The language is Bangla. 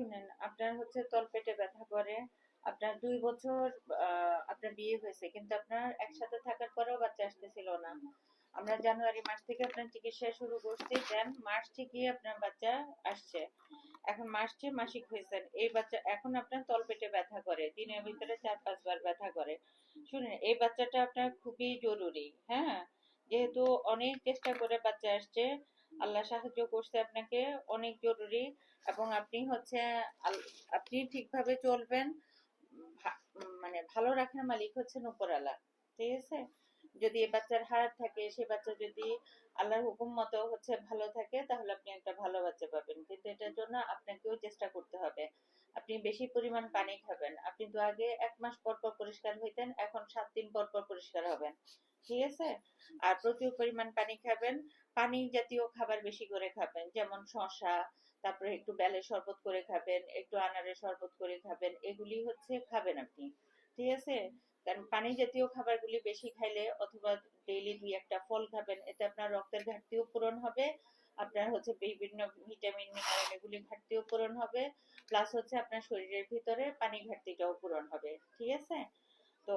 শুনেন, আপনার হচ্ছে তলপেটে ব্যথা করে। আপনার ২ বছর আপনার বিয়ে হয়েছে, কিন্তু আপনার একসাথে থাকার পরেও বাচ্চা আসতেছিল না। আমরা জানুয়ারি মাস থেকে আপনার চিকিৎসা শুরু করছি, দেন মার্চ থেকে আপনার বাচ্চা আসছে। এখন মার্চে মাসিক হয়েছেন, এই বাচ্চা এখন আপনার তলপেটে ব্যথা করে, দিনের ভিতরে ৪-৫ বার ব্যথা করে। শুনেন, এই বাচ্চাটা আপনার খুবই জরুরি, হ্যাঁ। যেহেতু অনেক চেষ্টা করে বাচ্চা আসছে, আল্লাহ সাহায্য করছে আপনাকে, অনেক জরুরি। এবং আপনি হচ্ছে আপনি ঠিকভাবে চলবেন। মানে ভালো রাখার মালিক হচ্ছেন উপরওয়ালা, ঠিক আছে। যদি এ বাচ্চার হায়াত থাকে, সে বাচ্চা যদি আল্লাহর হুকুম মতো হচ্ছে ভালো থাকে, তাহলে আপনি একটা ভালো বাচ্চা পাবেন। কিন্তু এটার জন্য আপনাকেও চেষ্টা করতে হবে। আপনি বেশি পরিমাণ পানি খাবেন। আপনি তো আগে ১ মাস পর পর পরিষ্কার হইতেন, এখন ৭ দিন পর পর পরিষ্কার হবেন, ঠিক আছে। আর প্রচুর পরিমাণ পানি খাবেন। পানি জাতীয় খাবার বেশি করে খাবেন, যেমন শসা, তারপরে একটু বেলের শরবত করে খাবেন, একটু আনারের শরবত করে খাবেন, এগুলি হচ্ছে খাবেন আপনি, ঠিক আছে। কারণ পানি জাতীয় খাবারগুলি বেশি খাইলে, অথবা ডেইলি ২-১টা ফল খাবেন, এতে আপনার রক্তের ঘাটতিও পূরণ হবে। আপনার হচ্ছে বিভিন্ন ভিটামিন মিনারেল এগুলি ঘাটতিও পূরণ হবে। প্লাস হচ্ছে আপনার শরীরের ভিতরে পানি ঘাটতিটাও পূরণ হবে, ঠিক আছে। তো